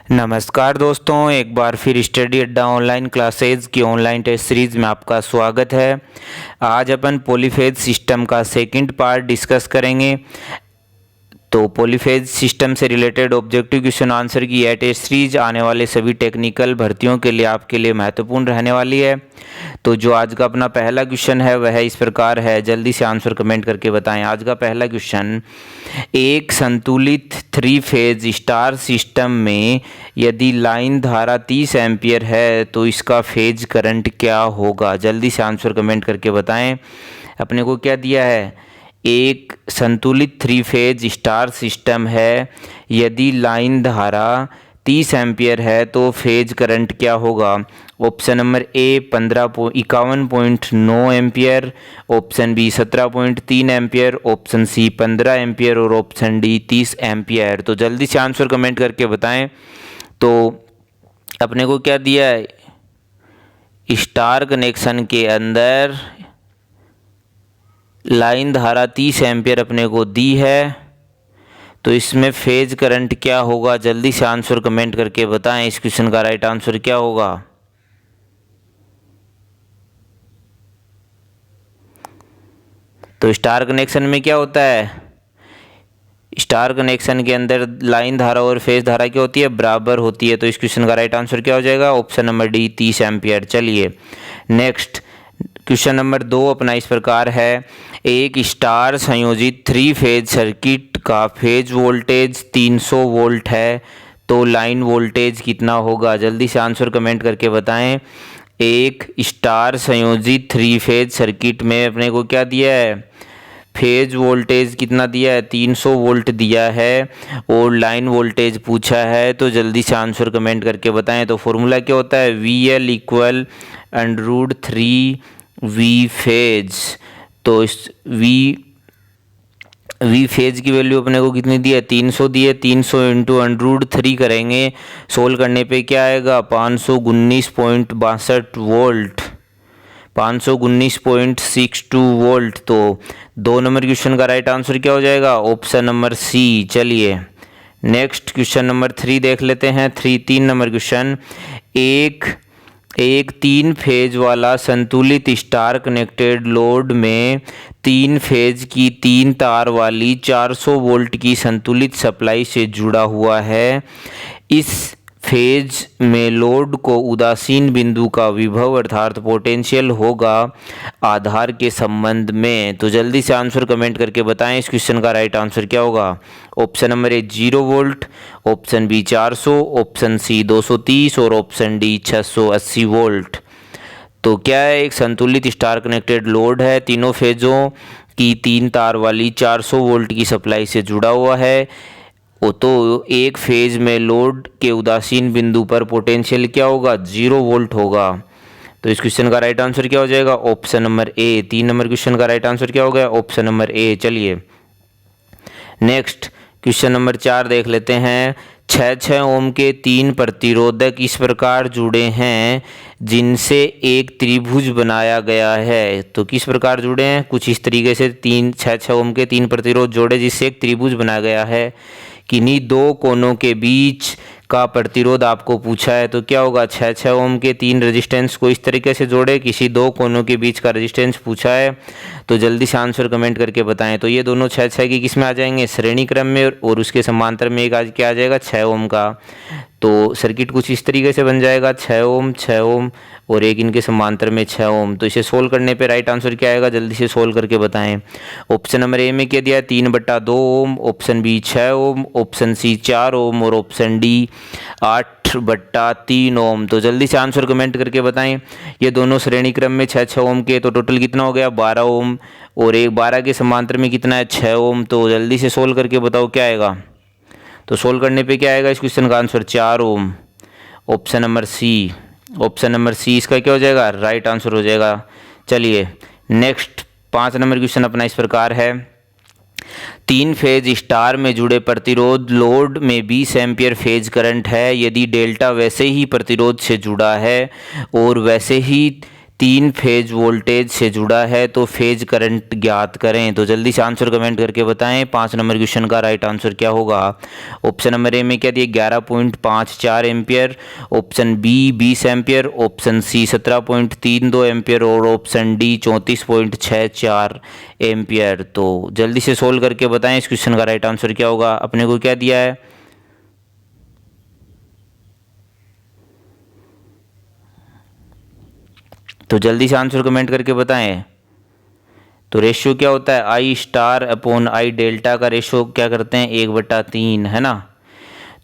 नमस्कार दोस्तों, एक बार फिर स्टडी अड्डा ऑनलाइन क्लासेज की ऑनलाइन टेस्ट सीरीज़ में आपका स्वागत है। आज अपन पॉलीफेज सिस्टम का सेकंड पार्ट डिस्कस करेंगे। तो पॉलीफेज सिस्टम से रिलेटेड ऑब्जेक्टिव क्वेश्चन आंसर की यह टेस्ट सीरीज आने वाले सभी टेक्निकल भर्तियों के लिए आपके लिए महत्वपूर्ण रहने वाली है। तो जो आज का अपना पहला क्वेश्चन है वह इस प्रकार है, जल्दी से आंसर कमेंट करके बताएं। आज का पहला क्वेश्चन, एक संतुलित 3 फेज स्टार सिस्टम में यदि लाइन धारा 30 एम्पियर है तो इसका फेज करंट क्या होगा? जल्दी से आंसर कमेंट करके बताएं। अपने को क्या दिया है? एक संतुलित 3 फेज स्टार सिस्टम है, यदि लाइन धारा 30 एम्पियर है तो फेज करंट क्या होगा? Option number A 51.9 ampere, option B 17.3 ampere, option C 15 ampere और ऑप्शन डी 30 एम्पियर। तो जल्दी से आंसर कमेंट करके बताएं। तो अपने को क्या दिया है? स्टार कनेक्शन के अंदर लाइन धारा 30 एम्पियर अपने को दी है, तो इसमें फेज करंट क्या होगा? जल्दी से आंसर कमेंट करके बताएं। इस क्वेश्चन का राइट आंसर क्या होगा? तो स्टार कनेक्शन में क्या होता है? स्टार कनेक्शन के अंदर लाइन धारा और फेज धारा क्या होती है? बराबर होती है। तो इस क्वेश्चन का राइट आंसर क्या हो जाएगा? Option number D 30 ampere. चलिए नेक्स्ट क्वेश्चन नंबर 2 अपना इस प्रकार है, एक स्टार संयोजित 3 फेज सर्किट का फेज वोल्टेज 300 वोल्ट है तो लाइन वोल्टेज कितना होगा? जल्दी से आंसर कमेंट करके बताएं। एक स्टार संयोजित 3 फेज सर्किट में अपने को क्या दिया है? फेज वोल्टेज कितना दिया है? 300 वोल्ट दिया है और लाइन वोल्टेज पूछा है। तो जल्दी से आंसर कमेंट करके बताएं। तो फॉर्मूला क्या होता है? VL equal √3 V phase. तो इस वी फेज की वैल्यू अपने को कितनी दी है? 300 दी है। 300 इंटू √3 करेंगे, सोल्व करने पे क्या आएगा? 519.62 वोल्ट, 519.62 वोल्ट। तो 2 नंबर क्वेश्चन का राइट आंसर क्या हो जाएगा? Option number C. चलिए नेक्स्ट क्वेश्चन नंबर 3 देख लेते हैं। 3 नंबर क्वेश्चन, एक 3 फेज वाला संतुलित स्टार कनेक्टेड लोड में 3 फेज की 3 तार वाली 400 वोल्ट की संतुलित सप्लाई से जुड़ा हुआ है। इस फेज में लोड को उदासीन बिंदु का विभव अर्थात पोटेंशियल होगा आधार के संबंध में। तो जल्दी से आंसर कमेंट करके बताएं। इस क्वेश्चन का राइट आंसर क्या होगा? Option number A 0 volt, option B 400, option C 230 और ऑप्शन डी 680 वोल्ट। तो क्या है? एक संतुलित स्टार कनेक्टेड लोड है, तीनों फेजों की 3 तार वाली 400 वोल्ट की सप्लाई से जुड़ा हुआ है। तो एक फेज में लोड के उदासीन बिंदु पर पोटेंशियल क्या होगा? 0 वोल्ट होगा। तो इस क्वेश्चन का राइट आंसर क्या हो जाएगा? ऑप्शन नंबर ए। 3 नंबर क्वेश्चन का राइट आंसर क्या हो गया? ऑप्शन नंबर ए। चलिए नेक्स्ट क्वेश्चन नंबर 4 देख लेते हैं। 6 ओम के 3 प्रतिरोधक इस प्रकार जुड़े हैं जिनसे एक त्रिभुज बनाया गया है। तो किस प्रकार जुड़े हैं? कुछ इस तरीके से 6 ओम के 3 प्रतिरोध जोड़े जिससे एक त्रिभुज बनाया गया है। किन्हीं 2 कोनों के बीच का प्रतिरोध आपको पूछा है। तो क्या होगा? 6 ओम के 3 रेजिस्टेंस को इस तरीके से जोड़े, किसी 2 कोनों के बीच का रेजिस्टेंस पूछा है। तो जल्दी से आंसर कमेंट करके बताएं। तो ये दोनों 6 की किस में आ जाएंगे? श्रेणी क्रम में, और उसके समांतर में एक आज क्या आ जाएगा? 6 ओम का। तो सर्किट कुछ इस तरीके से बन जाएगा, 6 ओम और एक इनके समांतर में 6 ओम। तो इसे सोल्व करने पे राइट आंसर क्या आएगा? जल्दी से सोल्व करके बताएं। ऑप्शन नंबर ए में क्या दिया है? 3/2 ओम, ऑप्शन बी 6 ओम, ऑप्शन सी 4 ओम और ऑप्शन डी 8/3 ओम। तो जल्दी से आंसर कमेंट करके बताएं। ये दोनों श्रेणी क्रम में 6 ओम के, तो टोटल कितना हो गया? 12 ओम और एक 12 के समांतर में कितना है? 6 ओम। तो जल्दी से सोल्व करके बताओ क्या आएगा? तो सोल्व करने पे क्या आएगा? इस क्वेश्चन का answer 4 ohm. Option number C, option number C इसका क्या हो जाएगा? राइट आंसर हो जाएगा। चलिए नेक्स्ट 5 नंबर क्वेश्चन अपना इस प्रकार है, 3 फेज स्टार में जुड़े प्रतिरोध लोड में 20 एम्पियर फेज करंट है। यदि डेल्टा वैसे ही प्रतिरोध से जुड़ा है और वैसे ही 3 फेज वोल्टेज से जुड़ा है तो फेज करंट ज्ञात करें। तो जल्दी से आंसर कमेंट करके बताएं 5 नंबर क्वेश्चन का राइट आंसर क्या होगा। ऑप्शन नंबर ए में क्या दिया 11.54 ampere, option B 20 ampere, option C 17.32 ampere और ऑप्शन डी 34.64 एम्पियर। तो जल्दी से सोल्व करके बताएं इस क्वेश्चन का राइट आंसर क्या होगा। अपने को क्या दिया है, तो जल्दी से आंसर कमेंट करके बताएं। तो रेशियो क्या होता है, आई स्टार अपॉन आई डेल्टा का रेशियो क्या करते हैं 1/3 है ना।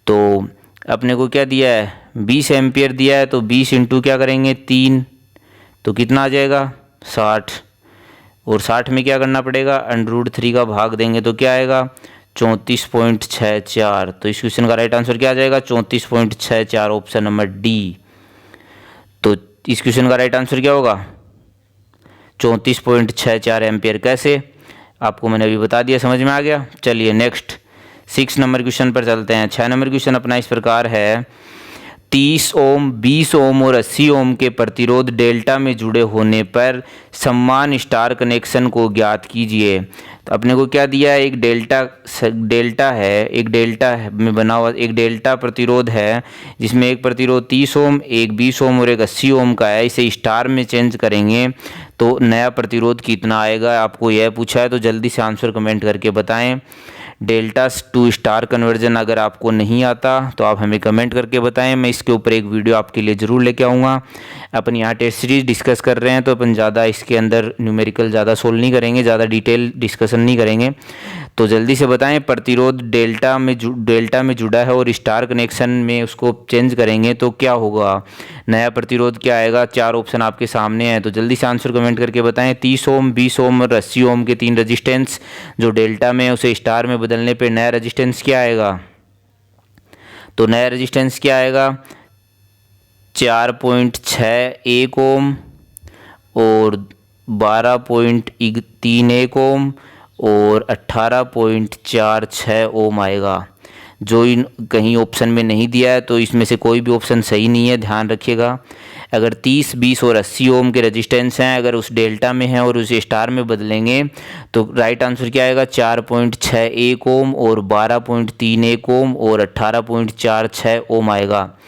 तो अपने को क्या दिया है 20 एम्पियर दिया है, तो 20 इंटू क्या करेंगे 3, तो कितना आ जाएगा 60, और 60 में क्या करना पड़ेगा √3 का भाग देंगे तो क्या आएगा 34.64। तो इस क्वेश्चन का राइट आंसर क्या आ जाएगा 34.64, ऑप्शन नंबर डी। तो इस क्वेश्चन का राइट आंसर क्या होगा 34.64 एम्पियर। कैसे, आपको मैंने अभी बता दिया, समझ में आ गया। चलिए नेक्स्ट 6 नंबर क्वेश्चन पर चलते हैं। 6 नंबर क्वेश्चन अपना इस प्रकार है, 30 ओम, 20 ओम और 80 ओम के प्रतिरोध डेल्टा में जुड़े होने पर समान स्टार कनेक्शन को ज्ञात कीजिए। तो अपने को क्या दिया है, एक डेल्टा है, एक डेल्टा में बना हुआ एक डेल्टा प्रतिरोध है जिसमें एक प्रतिरोध 30 ओम, एक 20 ओम और एक 80 ओम का है। इसे स्टार में चेंज करेंगे तो नया प्रतिरोध कितना आएगा, आपको यह पूछा है। तो जल्दी से आंसर कमेंट करके बताएं। डेल्टा टू स्टार कन्वर्जन अगर आपको नहीं आता तो आप हमें कमेंट करके बताएं, मैं इसके ऊपर एक वीडियो आपके लिए ज़रूर लेके आऊँगा। अपन यहाँ टेस्ट सीरीज डिस्कस कर रहे हैं तो अपन ज़्यादा इसके अंदर न्यूमेरिकल ज़्यादा सोल्व नहीं करेंगे, ज़्यादा डिटेल डिस्कशन नहीं करेंगे। तो जल्दी से बताएं, प्रतिरोध डेल्टा में जुड़ा है और स्टार कनेक्शन में उसको चेंज करेंगे तो क्या होगा, नया प्रतिरोध क्या आएगा। 4 ऑप्शन आपके सामने हैं, तो जल्दी से आंसर कमेंट करके बताएं। 30 ओम, 20 ओम और 80 ओम के 3 रजिस्टेंस जो डेल्टा में है उसे स्टार में बदलने पे नया रजिस्टेंस क्या आएगा। तो नया रजिस्टेंस क्या आएगा 4.61 ओम और 12.31 ओम और 18.46 ओम आएगा। जो इन कहीं ऑप्शन में नहीं दिया है तो इसमें से कोई भी ऑप्शन सही नहीं है, ध्यान रखिएगा। अगर 30, 20 और 80 ओम के रेजिस्टेंस हैं, अगर उस डेल्टा में हैं और उसे स्टार में बदलेंगे तो राइट आंसर क्या आएगा 4.61 ओम और 12.31 ओम और 18.46 ओम आएगा,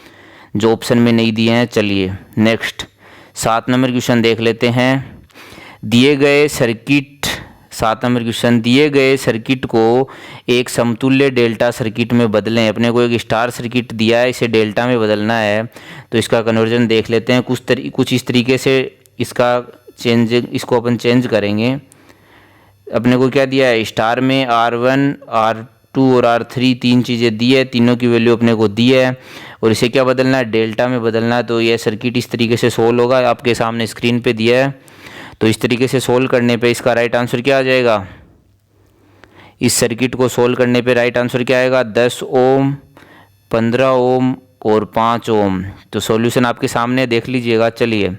जो ऑप्शन में नहीं दिए हैं। चलिए नेक्स्ट 7 नंबर क्वेश्चन देख लेते हैं। दिए गए सर्किट 7 नंबर क्वेश्चन, दिए गए सर्किट को एक समतुल्य डेल्टा सर्किट में बदलें। अपने को एक स्टार सर्किट दिया है, इसे डेल्टा में बदलना है तो इसका कन्वर्जन देख लेते हैं। कुछ इस तरीके से इसको अपन चेंज करेंगे। अपने को क्या दिया है स्टार में R1, R2 और R3 3 चीज़ें दी है, तीनों की वैल्यू अपने को दी है और इसे क्या बदलना है डेल्टा में बदलना है। तो यह सर्किट इस तरीके से सोल्व होगा, आपके सामने स्क्रीन पे दिया है। तो इस तरीके से सोल्व करने पे इसका राइट आंसर क्या आ जाएगा, इस सर्किट को सोल्व करने पे राइट आंसर क्या आएगा 10 ओम, 15 ओम और 5 ओम। तो सॉल्यूशन आपके सामने देख लीजिएगा। चलिए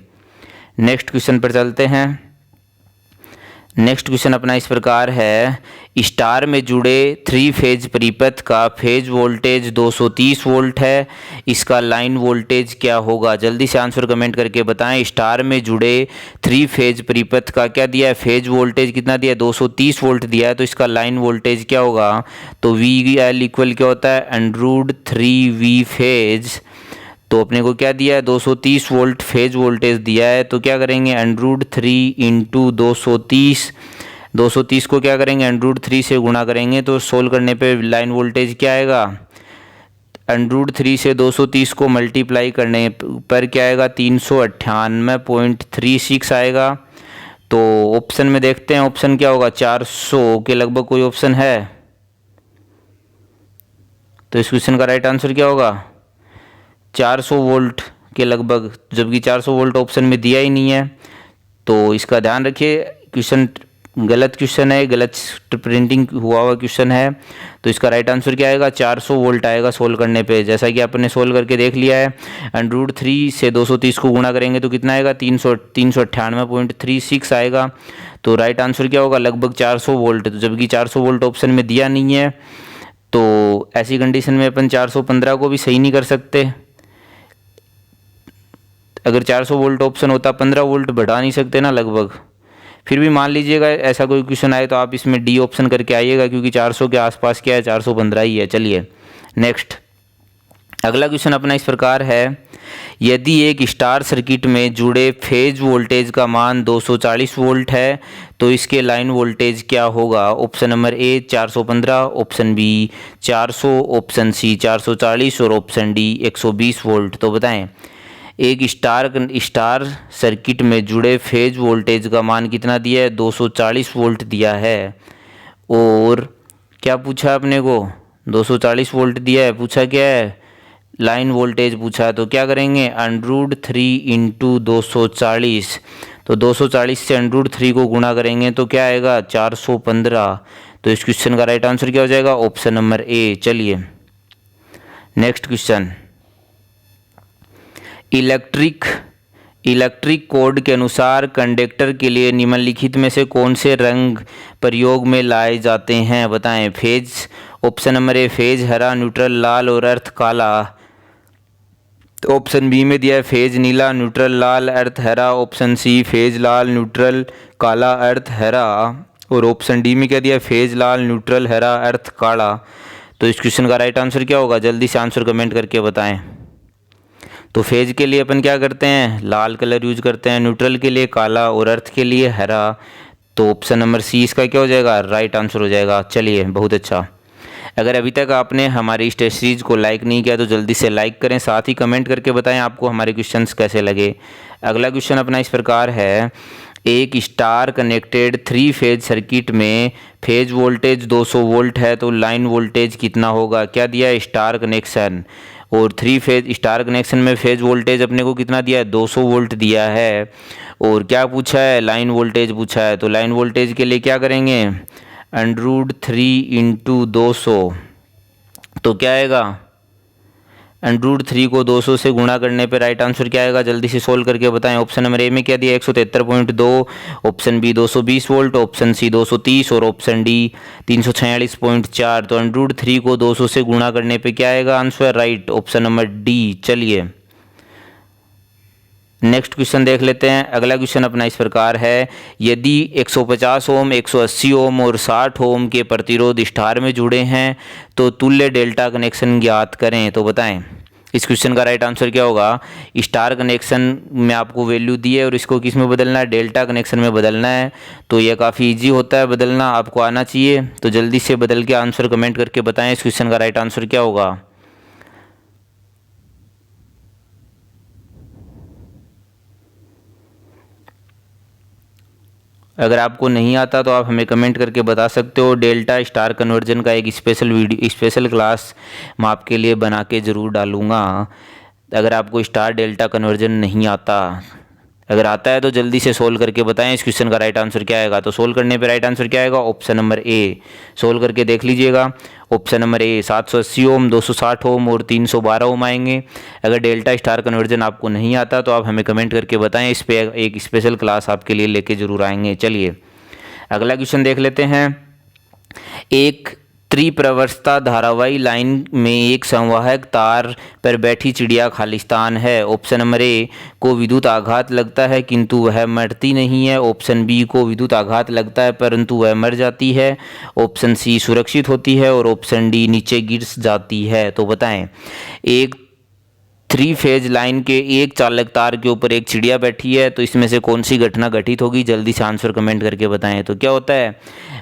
नेक्स्ट क्वेश्चन पर चलते हैं। नेक्स्ट क्वेश्चन अपना इस प्रकार है, स्टार में जुड़े 3 फेज परिपथ का फेज वोल्टेज 230 वोल्ट है, इसका लाइन वोल्टेज क्या होगा। जल्दी से आंसर कमेंट करके बताएं। स्टार में जुड़े 3 फेज परिपथ का क्या दिया है, फेज वोल्टेज कितना दिया है 230 वोल्ट दिया है, तो इसका लाइन वोल्टेज क्या होगा। तो VL इक्वल क्या होता है √3V फेज। तो अपने को क्या दिया है 230 वोल्ट फेज वोल्टेज दिया है, तो क्या करेंगे √3 इंटू 230 को क्या करेंगे √3 से गुणा करेंगे तो सोल्व करने पे लाइन वोल्टेज क्या आएगा √3 से 230 को मल्टीप्लाई करने पर क्या आएगा 398.36 आएगा। तो ऑप्शन में देखते हैं ऑप्शन क्या होगा 400 के लगभग कोई ऑप्शन है। तो इस क्वेश्चन का राइट आंसर क्या होगा 400 वोल्ट के लगभग, जबकि 400 वोल्ट ऑप्शन में दिया ही नहीं है। तो इसका ध्यान रखिए, क्वेश्चन गलत क्वेश्चन है, गलत प्रिंटिंग हुआ हुआ क्वेश्चन है। तो इसका राइट आंसर क्या आएगा 400 वोल्ट आएगा सोल्व करने पे। जैसा कि आपने सोल्व करके देख लिया है, √3 से 230 को गुणा करेंगे तो कितना आएगा 398.36 आएगा। तो राइट आंसर क्या होगा लगभग 400 वोल्ट, जबकि 400 वोल्ट ऑप्शन में दिया नहीं है। तो ऐसी कंडीशन में अपन 415 को भी सही नहीं कर सकते। अगर 400 वोल्ट ऑप्शन होता 15 वोल्ट बढ़ा नहीं सकते ना लगभग। फिर भी मान लीजिएगा ऐसा कोई क्वेश्चन आए तो आप इसमें डी ऑप्शन करके आइएगा, क्योंकि 400 के आसपास क्या है, 415 ही है। चलिए नेक्स्ट, अगला क्वेश्चन अपना इस प्रकार है, यदि एक स्टार सर्किट में जुड़े फेज वोल्टेज का मान 240 वोल्ट है तो इसके लाइन वोल्टेज क्या होगा? Option number A 415, option B 400, option C 440 और ऑप्शन डी 120 वोल्ट। तो बताएं, एक स्टार सर्किट में जुड़े फेज वोल्टेज का मान कितना दिया है? 240 वोल्ट दिया है। और क्या पूछा अपने को? 240 वोल्ट दिया है। पूछा क्या है? लाइन वोल्टेज पूछा। तो क्या करेंगे? √3 इंटू 240। तो 240 से √3 को गुणा करेंगे तो क्या आएगा? 415। तो इस क्वेश्चन का राइट आंसर क्या हो जाएगा? ऑप्शन नंबर ए। चलिए नेक्स्ट क्वेश्चन, इलेक्ट्रिक कोड के अनुसार कंडक्टर के लिए निम्नलिखित में से कौन से रंग प्रयोग में लाए जाते हैं? बताएं। Phase, option number A phase हरा, न्यूट्रल लाल और अर्थ काला। तो ऑप्शन बी में दिया है फेज नीला, न्यूट्रल लाल, अर्थ हरा। ऑप्शन सी फेज लाल, न्यूट्रल काला, अर्थ हरा। और ऑप्शन डी में क्या दिया है? फेज लाल, न्यूट्रल हरा, अर्थ काला। तो इस क्वेश्चन का राइट आंसर क्या होगा? जल्दी से आंसर कमेंट करके बताएं। तो फेज के लिए अपन क्या करते हैं? लाल कलर यूज करते हैं, न्यूट्रल के लिए काला और अर्थ के लिए हरा। तो ऑप्शन नंबर सी इसका क्या हो जाएगा? राइट आंसर हो जाएगा। चलिए बहुत अच्छा। अगर अभी तक आपने हमारी इस टेस्ट सीरीज को लाइक नहीं किया तो जल्दी से लाइक करें, साथ ही कमेंट करके बताएं आपको हमारे क्वेश्चंस कैसे लगे। अगला क्वेश्चन अपना इस प्रकार है, एक स्टार कनेक्टेड 3 फेज सर्किट में फेज वोल्टेज 200 वोल्ट है तो लाइन वोल्टेज कितना होगा? क्या दिया है? Star connection. और 3 फेज स्टार कनेक्शन में फेज वोल्टेज अपने को कितना दिया है? 200 वोल्ट दिया है। और क्या पूछा है? लाइन वोल्टेज पूछा है। तो लाइन वोल्टेज के लिए क्या करेंगे? √3 इंटू 200। तो क्या आएगा? √3 को 200 से गुणा करने पे राइट आंसर क्या आएगा? जल्दी से सोल्व करके बताएं। ऑप्शन नंबर ए में क्या दिया? 173.2, option B 220 volt, option C 230 और ऑप्शन डी 346.4। तो √3 को 200 से गुणा करने पे क्या आएगा answer? Right, option number D. चलिए नेक्स्ट क्वेश्चन देख लेते हैं। अगला क्वेश्चन अपना इस प्रकार है, यदि 150 ओम, 180 ओम और 60 ओम के प्रतिरोध स्टार में जुड़े हैं तो तुल्य डेल्टा कनेक्शन ज्ञात करें। तो बताएं, इस क्वेश्चन का राइट आंसर क्या होगा? स्टार कनेक्शन में आपको वैल्यू दी है और इसको किस में बदलना है? डेल्टा कनेक्शन में बदलना है। तो यह काफ़ी इजी होता है बदलना, आपको आना चाहिए। तो जल्दी से बदल के आंसर कमेंट करके बताएं इस क्वेश्चन का राइट आंसर क्या होगा। अगर आपको नहीं आता तो आप हमें कमेंट करके बता सकते हो। डेल्टा स्टार कन्वर्जन का एक स्पेशल क्लास मैं आपके लिए बना के ज़रूर डालूँगा। अगर आपको स्टार डेल्टा कन्वर्जन नहीं आता, अगर आता है तो जल्दी से सोल्व करके बताएं इस क्वेश्चन का राइट आंसर क्या आएगा। तो सोल्व करने पे राइट आंसर क्या आएगा? ऑप्शन नंबर ए। सोल्व करके देख लीजिएगा। ऑप्शन नंबर ए 780 ओम, 260 ओम और 312 ओम आएंगे। अगर डेल्टा स्टार कन्वर्जन आपको नहीं आता तो आप हमें कमेंट करके बताएं, इस पर एक स्पेशल क्लास आपके लिए लेके ज़रूर आएंगे। चलिए अगला क्वेश्चन देख लेते हैं। एक त्रिप्रवस्था धारावाही लाइन में एक संवाहक तार पर बैठी चिड़िया खालिस्तान है। ऑप्शन नंबर ए को विद्युत आघात लगता है किंतु वह मरती नहीं है। ऑप्शन बी को विद्युत आघात लगता है परंतु वह मर जाती है। ऑप्शन सी सुरक्षित होती है और ऑप्शन डी नीचे गिर जाती है। तो बताएं, एक 3 फेज लाइन के एक चालक तार के ऊपर एक चिड़िया बैठी है तो इसमें से कौन सी घटना घटित होगी? जल्दी से आंसर कमेंट करके बताएं। तो क्या होता है?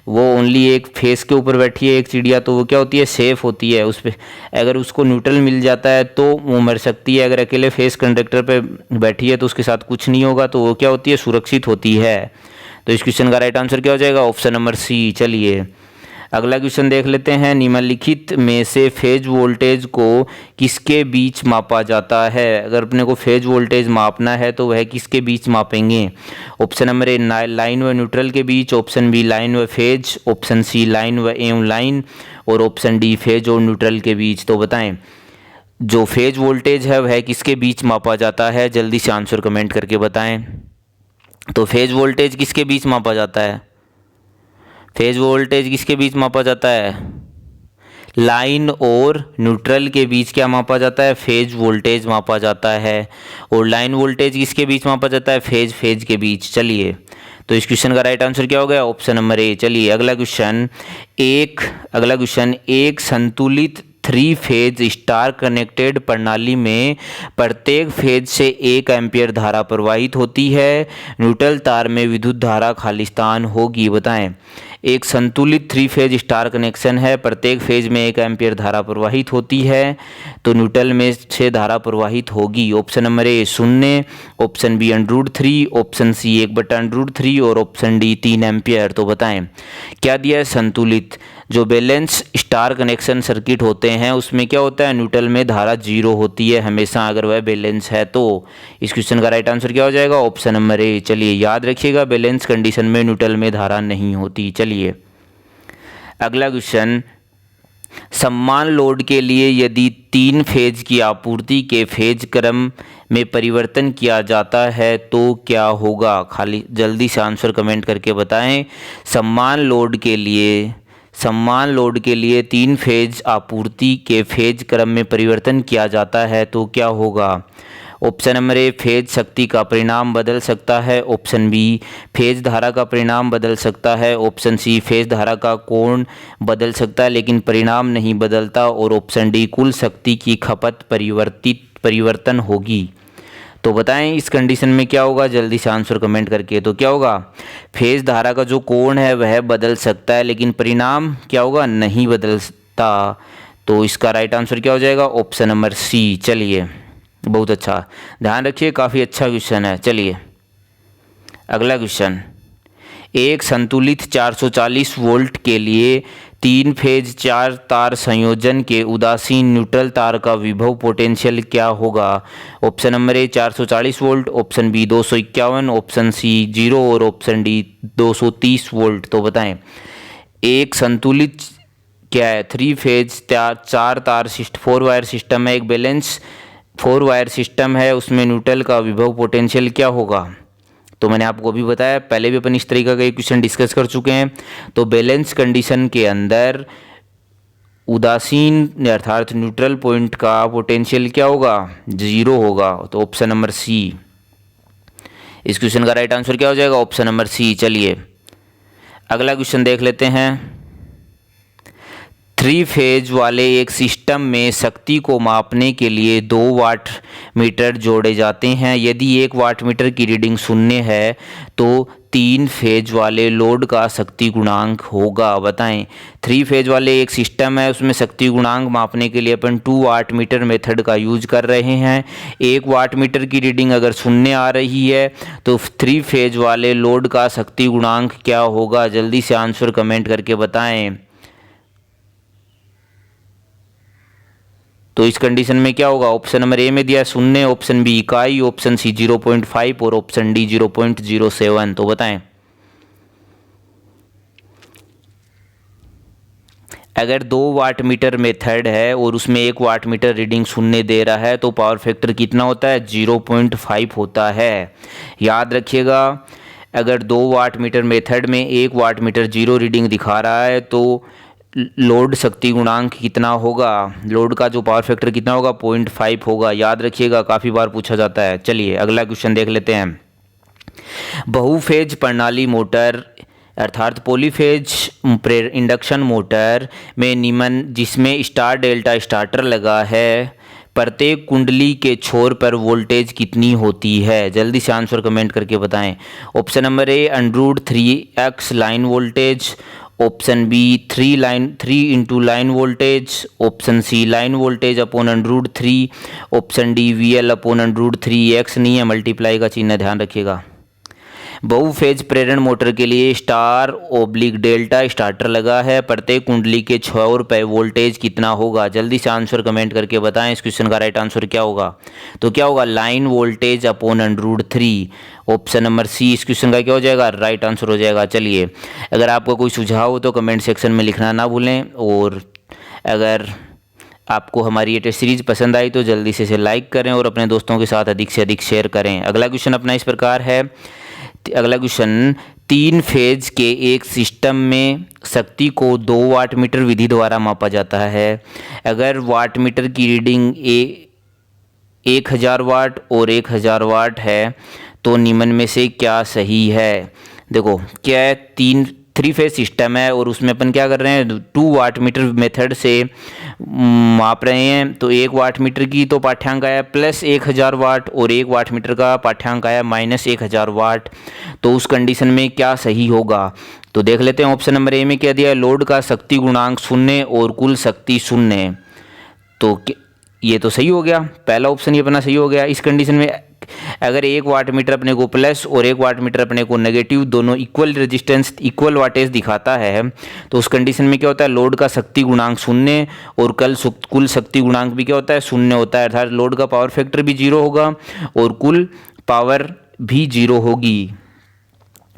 वो ओनली एक फेस के ऊपर बैठी है एक चिड़िया, तो वो क्या होती है? सेफ होती है। उस पर अगर उसको न्यूट्रल मिल जाता है तो वो मर सकती है। अगर अकेले फेस कंडक्टर पे बैठी है तो उसके साथ कुछ नहीं होगा, तो वो क्या होती है? सुरक्षित होती है। तो इस क्वेश्चन का राइट आंसर क्या हो जाएगा? Option number C. चलिए अगला क्वेश्चन देख लेते हैं। निम्नलिखित में से फेज वोल्टेज को किसके बीच मापा जाता है? अगर अपने को फेज वोल्टेज मापना है तो वह किसके बीच मापेंगे? ऑप्शन नंबर ए लाइन व न्यूट्रल के बीच, ऑप्शन बी लाइन व फेज, ऑप्शन सी लाइन व एवं लाइन और ऑप्शन डी फेज और न्यूट्रल के बीच। तो बताएं, जो फेज वोल्टेज है वह किसके बीच मापा जाता है? जल्दी से आंसर कमेंट करके बताएं। तो फेज वोल्टेज किसके बीच मापा जाता है? फेज वोल्टेज किसके बीच मापा जाता है? लाइन और न्यूट्रल के बीच क्या मापा जाता है? फेज वोल्टेज मापा जाता है। और लाइन वोल्टेज किसके बीच मापा जाता है? फेज के बीच। चलिए, तो इस क्वेश्चन का राइट आंसर क्या हो गया? ऑप्शन नंबर ए। चलिए अगला क्वेश्चन, एक संतुलित 3 फेज स्टार कनेक्टेड प्रणाली में प्रत्येक फेज से 1 एम्पीयर धारा प्रवाहित होती है। न्यूट्रल तार में विद्युत धारा खालिस्तान होगी। बताएं, एक संतुलित 3 फेज स्टार कनेक्शन है, प्रत्येक फेज में 1 एम्पीयर धारा प्रवाहित होती है, तो न्यूट्रल में से धारा प्रवाहित होगी। Option number A 0, option B √3, option C 1/√3 और ऑप्शन डी 3 एम्पीयर। तो बताएं क्या दिया है? संतुलित। जो बैलेंस स्टार कनेक्शन सर्किट होते हैं उसमें क्या होता है? न्यूट्रल में धारा 0 होती है हमेशा, अगर वह बैलेंस है तो। इस क्वेश्चन का राइट आंसर क्या हो जाएगा? ऑप्शन नंबर ए। चलिए याद रखिएगा, बैलेंस कंडीशन में न्यूट्रल में धारा नहीं होती। चलिए अगला क्वेश्चन, समान लोड के लिए यदि 3 फेज की आपूर्ति के फेज क्रम में परिवर्तन किया जाता है तो क्या होगा? खाली जल्दी से आंसर कमेंट करके बताएं। समान लोड के लिए 3 फेज आपूर्ति के फेज क्रम में परिवर्तन किया जाता है तो क्या होगा? ऑप्शन नंबर ए, फेज शक्ति का परिणाम बदल सकता है। ऑप्शन बी, फेज धारा का परिणाम बदल सकता है। ऑप्शन सी, फेज धारा का कोण बदल सकता है लेकिन परिणाम नहीं बदलता। और ऑप्शन डी, कुल शक्ति की खपत परिवर्तन होगी। तो बताएं इस कंडीशन में क्या होगा? जल्दी से आंसर कमेंट करके। तो क्या होगा? फेज धारा का जो कोण है वह बदल सकता है लेकिन परिणाम क्या होगा? नहीं बदलता। तो इसका राइट आंसर क्या हो जाएगा? Option number C. चलिए बहुत अच्छा, ध्यान रखिए, काफ़ी अच्छा क्वेश्चन है। चलिए अगला क्वेश्चन, एक संतुलित 440 वोल्ट के लिए 3 फेज 4 तार संयोजन के उदासीन न्यूट्रल तार का विभव पोटेंशियल क्या होगा? Option number A 440 volt, option B 251, option C 0 और ऑप्शन डी 230 वोल्ट। तो बताएं एक संतुलित क्या है? 3 फेज 4 तार 4 वायर सिस्टम है, एक बैलेंस 4 वायर सिस्टम है, उसमें न्यूट्रल का विभव पोटेंशियल क्या होगा? तो मैंने आपको अभी बताया, पहले भी अपन इस तरीका का एक क्वेश्चन डिस्कस कर चुके हैं। तो बैलेंस कंडीशन के अंदर उदासीन अर्थात न्यूट्रल पॉइंट का पोटेंशियल क्या होगा? 0 होगा। तो ऑप्शन नंबर सी, इस क्वेश्चन का राइट आंसर क्या हो जाएगा? Option number C. चलिए अगला क्वेश्चन देख लेते हैं। 3 फेज वाले एक सिस्टम में शक्ति को मापने के लिए 2 वाट मीटर जोड़े जाते हैं। यदि 1 वाट मीटर की रीडिंग 0 है तो 3 फेज वाले लोड का शक्ति गुणांक होगा। बताएं 3 फेज वाले एक सिस्टम है, उसमें शक्ति गुणांक मापने के लिए अपन 2 वाट मीटर मेथड का यूज कर रहे हैं। 1 वाट मीटर की रीडिंग अगर 0 आ रही है तो 3 फेज वाले लोड का शक्ति गुणांक क्या होगा? जल्दी से आंसर कमेंट करके बताएं। तो इस कंडीशन में क्या होगा? ऑप्शन नंबर ए में दिया 0, ऑप्शन बी इकाई, ऑप्शन सी 0.5 और ऑप्शन डी 0.07। तो बताएं अगर 2 वाट मीटर मेथड है और उसमें 1 वाट मीटर रीडिंग 0 दे रहा है तो पावर फैक्टर कितना होता है? 0.5 होता है। याद रखिएगा, अगर 2 वाट मीटर मेथड में 1 वाट मीटर 0 रीडिंग दिखा रहा है तो लोड शक्ति गुणांक कितना होगा? लोड का जो पावर फैक्टर कितना होगा? 0.5 होगा। याद रखिएगा, काफ़ी बार पूछा जाता है। चलिए अगला क्वेश्चन देख लेते हैं। बहुफेज प्रणाली मोटर अर्थात पॉलीफेज इंडक्शन मोटर में निम्न जिसमें स्टार डेल्टा स्टार्टर लगा है, प्रत्येक कुंडली के छोर पर वोल्टेज कितनी होती है? जल्दी से आंसर कमेंट करके बताएं। Option number A √3x line voltage, option B 3 into line voltage, option C line voltage upon √3, option D VL upon √3x नहीं है, मल्टीप्लाई का चिन्ह ध्यान रखिएगा। बहुफेज प्रेरण मोटर के लिए स्टार/डेल्टा स्टार्टर लगा है, प्रत्येक कुंडली के छोर पर वोल्टेज कितना होगा? जल्दी से आंसर कमेंट करके बताएं इस क्वेश्चन का राइट आंसर क्या होगा? तो क्या होगा? Line voltage upon √3। Option number C इस क्वेश्चन का क्या हो जाएगा? राइट आंसर हो जाएगा। चलिए अगर आपका कोई सुझाव हो तो कमेंट सेक्शन में लिखना ना भूलें, और अगर आपको हमारी ये टेस्ट सीरीज पसंद आई तो जल्दी से इसे लाइक करें और अपने दोस्तों के साथ अधिक से अधिक शेयर करें। अगला क्वेश्चन अपना इस प्रकार है। अगला क्वेश्चन, तीन फेज के एक सिस्टम में शक्ति को 2 वाट मीटर विधि द्वारा मापा जाता है। अगर वाट मीटर की रीडिंग 1000 वाट और 1000 वाट है तो निम्न में से क्या सही है। देखो क्या है, 3 फेज सिस्टम है और उसमें अपन क्या कर रहे हैं, 2 वाट मीटर मेथड से माप रहे हैं। तो 1 वाट मीटर की तो पाठ्यांक आया प्लस 1000 वाट और 1 वाट मीटर का पाठ्यांक आया माइनस 1000 वाट। तो उस कंडीशन में क्या सही होगा, तो देख लेते हैं। ऑप्शन नंबर ए में क्या दिया है, लोड का शक्ति गुणांक 0 और कुल शक्ति 0। तो ये तो सही हो गया, पहला ऑप्शन ये अपना सही हो गया। इस कंडीशन में अगर 1 वाट मीटर अपने को प्लस और 1 वाट मीटर अपने को नेगेटिव, दोनों इक्वल रेजिस्टेंस इक्वल वाटेज दिखाता है, तो उस कंडीशन में क्या होता है, लोड का शक्ति गुणांक 0 और कुल शक्ति गुणांक भी क्या होता है, 0 होता है। अर्थात लोड का पावर फैक्टर भी 0 होगा और कुल पावर भी 0 होगी।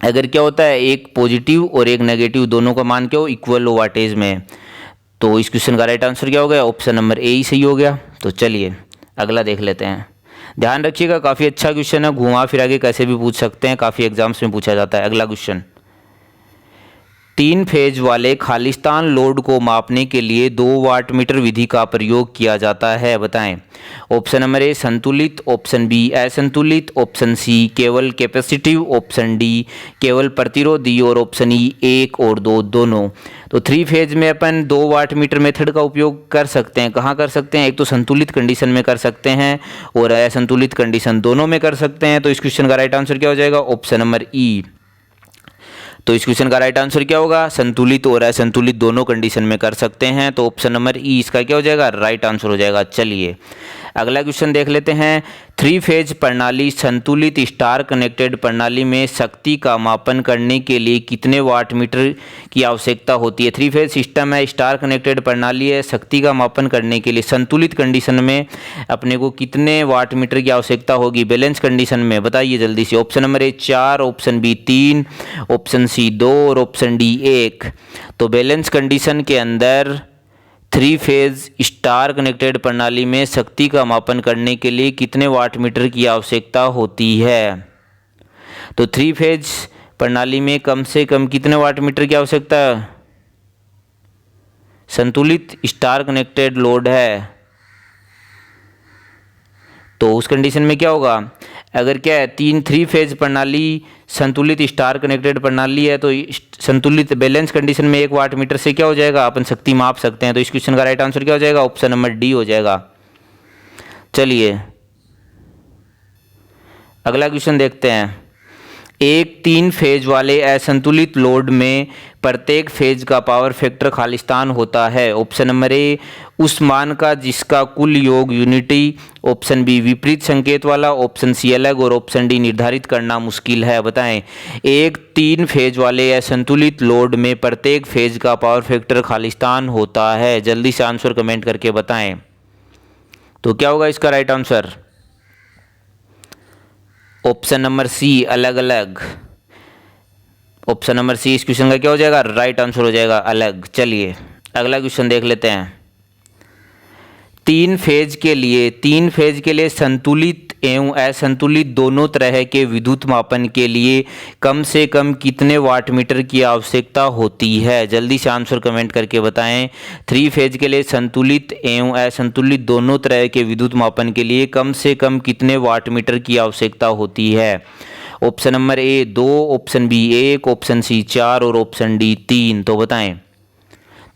अगर क्या होता है, एक पॉजिटिव और एक नेगेटिव दोनों का मान क्या हो, इक्वल हो वाटेज में, तो इस क्वेश्चन का राइट आंसर क्या हो गया, ऑप्शन नंबर ए ही सही हो गया। तो चलिए अगला देख लेते हैं। ध्यान रखिएगा, काफ़ी अच्छा क्वेश्चन है, घुमा फिरा के कैसे भी पूछ सकते हैं, काफ़ी एग्जाम्स में पूछा जाता है। अगला क्वेश्चन, 3 फेज वाले खालिस्तान लोड को मापने के लिए 2 वाट मीटर विधि का प्रयोग किया जाता है, बताएं। ऑप्शन नंबर ए संतुलित, ऑप्शन बी असंतुलित, ऑप्शन सी केवल कैपेसिटिव, ऑप्शन डी केवल प्रतिरोधी और ऑप्शन ई 1 और 2 दोनों। तो 3 फेज में अपन 2 वाट मीटर मेथड का उपयोग कर सकते हैं। कहाँ कर सकते हैं, एक तो संतुलित कंडीशन में कर सकते हैं और असंतुलित कंडीशन दोनों में कर सकते हैं। तो इस क्वेश्चन का राइट आंसर क्या हो जाएगा, ऑप्शन नंबर ई। तो इस क्वेश्चन का राइट आंसर क्या होगा, संतुलित और असंतुलित दोनों कंडीशन में कर सकते हैं। तो ऑप्शन नंबर ई इसका क्या हो जाएगा, राइट आंसर हो जाएगा। चलिए अगला क्वेश्चन देख लेते हैं। 3 फेज प्रणाली संतुलित स्टार कनेक्टेड प्रणाली में शक्ति का मापन करने के लिए कितने वाट मीटर की आवश्यकता होती है। 3 फेज सिस्टम है, स्टार कनेक्टेड प्रणाली है, शक्ति का मापन करने के लिए संतुलित कंडीशन में अपने को कितने वाट मीटर की आवश्यकता होगी, बैलेंस कंडीशन में, बताइए जल्दी से। Option number A 4, option B 3, option C 2 और ऑप्शन डी 1। तो बैलेंस कंडीशन के अंदर 3 फेज स्टार कनेक्टेड प्रणाली में शक्ति का मापन करने के लिए कितने वाट मीटर की आवश्यकता होती है। तो 3 फेज प्रणाली में कम से कम कितने वाट मीटर की आवश्यकता है, संतुलित स्टार कनेक्टेड लोड है तो उस कंडीशन में क्या होगा, अगर क्या है 3 फेज प्रणाली संतुलित स्टार कनेक्टेड प्रणाली है तो संतुलित बैलेंस कंडीशन में 1 वाट मीटर से क्या हो जाएगा, अपन शक्ति माप सकते हैं। तो इस क्वेश्चन का राइट आंसर क्या हो जाएगा, ऑप्शन नंबर डी हो जाएगा। चलिए अगला क्वेश्चन देखते हैं। एक 3 फेज वाले असंतुलित लोड में प्रत्येक फेज का पावर फैक्टर खालिस्तान होता है। ऑप्शन नंबर ए उस मान का जिसका कुल योग यूनिटी, ऑप्शन बी विपरीत संकेत वाला, ऑप्शन सी अलग और ऑप्शन डी निर्धारित करना मुश्किल है, बताएं। एक 3 फेज वाले असंतुलित लोड में प्रत्येक फेज का पावर फैक्टर खालिस्तान होता है, जल्दी से आंसर कमेंट करके बताएं। तो क्या होगा इसका right answer, option number C अलग अलग। ऑप्शन नंबर सी इस क्वेश्चन का क्या हो जाएगा, राइट आंसर हो जाएगा अलग। चलिए अगला क्वेश्चन देख लेते हैं। 3 फेज के लिए संतुलित एवं असंतुलित दोनों तरह के विद्युत मापन के लिए कम से कम कितने वाट मीटर की आवश्यकता होती है, जल्दी से आंसर कमेंट करके बताएं। 3 फेज के लिए संतुलित एवं असंतुलित दोनों तरह के विद्युत मापन के लिए कम से कम कितने वाट मीटर की आवश्यकता होती है। Option number A 2, option B 1, option C 4 और ऑप्शन डी 3। तो बताएं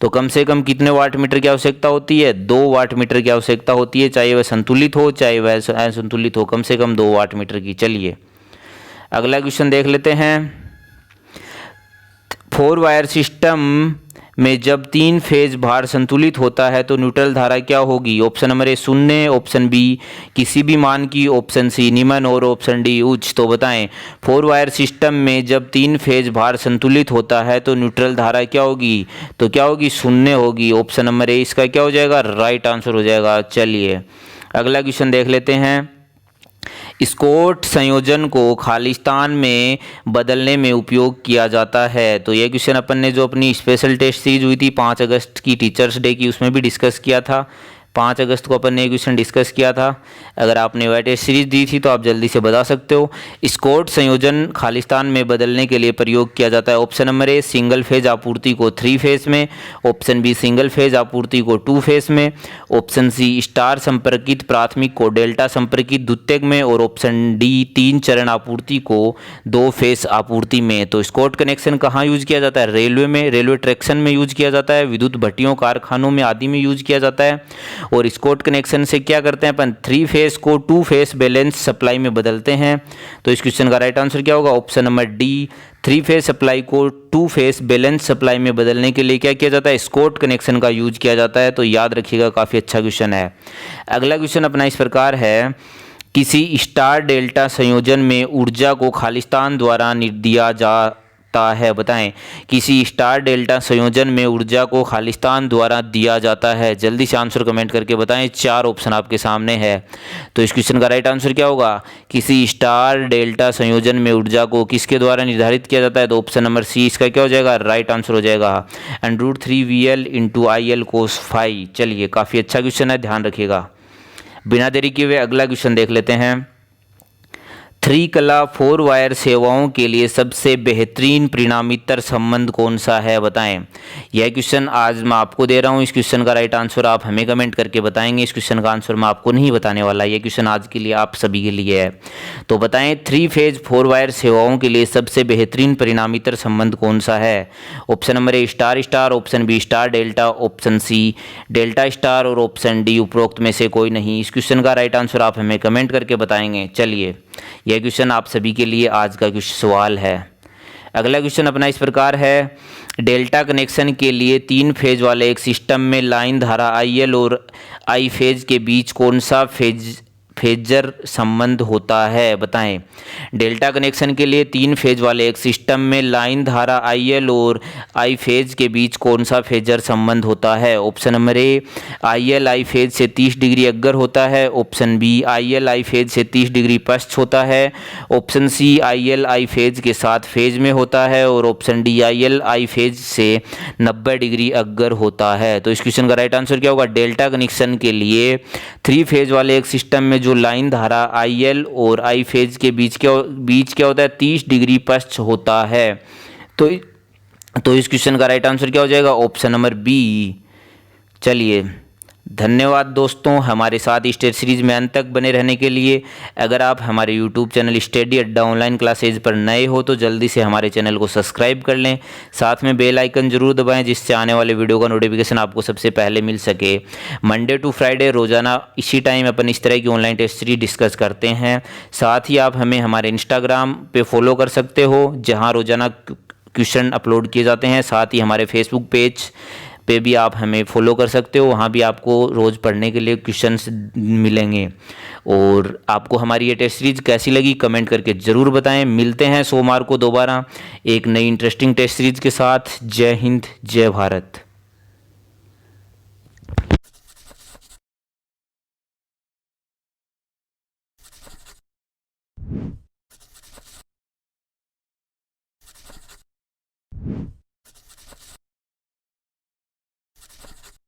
तो कम से कम कितने वाट मीटर की आवश्यकता होती है, 2 वाट मीटर की आवश्यकता होती है, चाहे वह संतुलित हो चाहे वह असंतुलित हो, कम से कम 2 वाट मीटर की। चलिए अगला क्वेश्चन देख लेते हैं। 4 वायर सिस्टम में जब 3 फेज भार संतुलित होता है तो न्यूट्रल धारा क्या होगी। Option number A 0, option B किसी भी मान की, ऑप्शन सी निम्न और ऑप्शन डी उच्च। तो बताएं 4 वायर सिस्टम में जब 3 फेज भार संतुलित होता है तो न्यूट्रल धारा क्या होगी, तो क्या होगी, 0 होगी। ऑप्शन नंबर ए इसका क्या हो जाएगा, राइट आंसर हो जाएगा। चलिए अगला क्वेश्चन देख लेते हैं। स्कॉट संयोजन को खालिस्तान में बदलने में उपयोग किया जाता है। तो ये क्वेश्चन अपन ने जो अपनी स्पेशल टेस्ट सीरीज हुई थी 5 अगस्त की टीचर्स डे की, उसमें भी डिस्कस किया था। 5 अगस्त को अपन ने क्वेश्चन डिस्कस किया था। अगर आपने वह टेस्ट सीरीज दी थी तो आप जल्दी से बता सकते हो। स्कॉट संयोजन खालिस्तान में बदलने के लिए प्रयोग किया जाता है। Option number a single phase आपूर्ति को 3 फेज में, ऑप्शन बी सिंगल फेज आपूर्ति को 2 फेज में, ऑप्शन सी स्टार संपर्कित प्राथमिक को डेल्टा संपर्कित द्वितीयक में, और ऑप्शन डी 3 चरण आपूर्ति को 2 फेज आपूर्ति में। तो स्कॉट कनेक्शन कहाँ यूज किया जाता है? रेलवे में, रेलवे ट्रैक्शन में यूज किया जाता है, विद्युत भट्टियों कारखानों में आदि में यूज किया जाता है। और स्कॉट कनेक्शन से क्या करते हैं अपन? 3 फेज को 2 फेज बैलेंस सप्लाई में बदलते हैं। तो इस क्वेश्चन का राइट आंसर क्या होगा? Option number D 3 phase supply को 2 फेज बैलेंस सप्लाई में बदलने के लिए क्या किया जाता है? स्कॉट कनेक्शन का यूज किया जाता है। तो याद रखिएगा, काफ़ी अच्छा क्वेश्चन है। अगला क्वेश्चन अपना इस प्रकार है, किसी स्टार डेल्टा संयोजन में ऊर्जा को खालिस्तान द्वारा दिया जाता है। बताएं, किसी स्टार डेल्टा संयोजन में ऊर्जा को खालिस्तान द्वारा दिया जाता है। जल्दी से आंसर कमेंट करके बताएं। 4 ऑप्शन आपके सामने है। तो इस क्वेश्चन का राइट आंसर क्या होगा? किसी स्टार डेल्टा संयोजन में ऊर्जा को किसके द्वारा निर्धारित किया जाता है? तो ऑप्शन नंबर सी इसका क्या हो जाएगा? राइट आंसर हो जाएगा √3VL × IL cos φ। चलिए, काफ़ी अच्छा क्वेश्चन है, ध्यान रखिएगा। बिना देरी किए हुए अगला क्वेश्चन देख लेते हैं। 3 कला 4 वायर सेवाओं के लिए सबसे बेहतरीन परिणामीतर संबंध कौन सा है? बताएं। यह क्वेश्चन आज मैं आपको दे रहा हूं। इस क्वेश्चन का राइट आंसर आप हमें कमेंट करके बताएंगे। इस क्वेश्चन का आंसर मैं आपको नहीं बताने वाला। यह क्वेश्चन आज के लिए आप सभी के लिए है। तो बताएं, 3 फेज 4 वायर सेवाओं के लिए सबसे बेहतरीन परिणामीतर संबंध कौन सा है? Option number A star star, option B star delta, option C delta star, और ऑप्शन डी उपरोक्त में से कोई नहीं। इस क्वेश्चन का राइट आंसर आप हमें कमेंट करके बताएंगे। चलिए, यह क्वेश्चन आप सभी के लिए आज का सवाल है। अगला क्वेश्चन अपना इस प्रकार है, डेल्टा कनेक्शन के लिए 3 फेज वाले एक सिस्टम में लाइन धारा IL और I फेज के बीच कौन सा फेजर संबंध होता है? बताएं। डेल्टा कनेक्शन के लिए 3 फेज वाले एक सिस्टम में लाइन धारा IL और I फेज के बीच कौन सा फेजर संबंध होता है? Option number A IL I phase से 30 डिग्री अग्र होता है, option B IL I phase से 30 डिग्री पश्च होता है, option C IL I phase के साथ फेज में होता है, और option D IL I phase से 90 डिग्री अग्र होता है। तो इस क्वेश्चन का राइट आंसर क्या होगा? डेल्टा कनेक्शन के लिए 3 फेज वाले एक सिस्टम में जो लाइन धारा IL और I फेज के बीच क्या होता है? 30 डिग्री पश्च होता है। तो इस क्वेश्चन का राइट आंसर क्या हो जाएगा? Option number B. चलिए, धन्यवाद दोस्तों, हमारे साथ इस टेस्ट सीरीज में अंत तक बने रहने के लिए। अगर आप हमारे यूट्यूब चैनल स्टडी अड्डा ऑनलाइन क्लासेज पर नए हो तो जल्दी से हमारे चैनल को सब्सक्राइब कर लें, साथ में बेल आइकन जरूर दबाएं जिससे आने वाले वीडियो का नोटिफिकेशन आपको सबसे पहले मिल सके। मंडे टू फ्राइडे रोजाना इसी टाइम अपन इस तरह की ऑनलाइन टेस्ट सीरीज डिस्कस करते हैं। साथ ही आप हमें हमारे इंस्टाग्राम पे फॉलो कर सकते हो, जहाँ रोजाना क्वेश्चन अपलोड किए जाते हैं। साथ ही हमारे फेसबुक पेज पे भी आप हमें फॉलो कर सकते हो, वहाँ भी आपको रोज़ पढ़ने के लिए क्वेश्चंस मिलेंगे। और आपको हमारी ये टेस्ट सीरीज कैसी लगी कमेंट करके ज़रूर बताएं। मिलते हैं सोमवार को दोबारा एक नई इंटरेस्टिंग टेस्ट सीरीज के साथ। जय हिंद, जय भारत।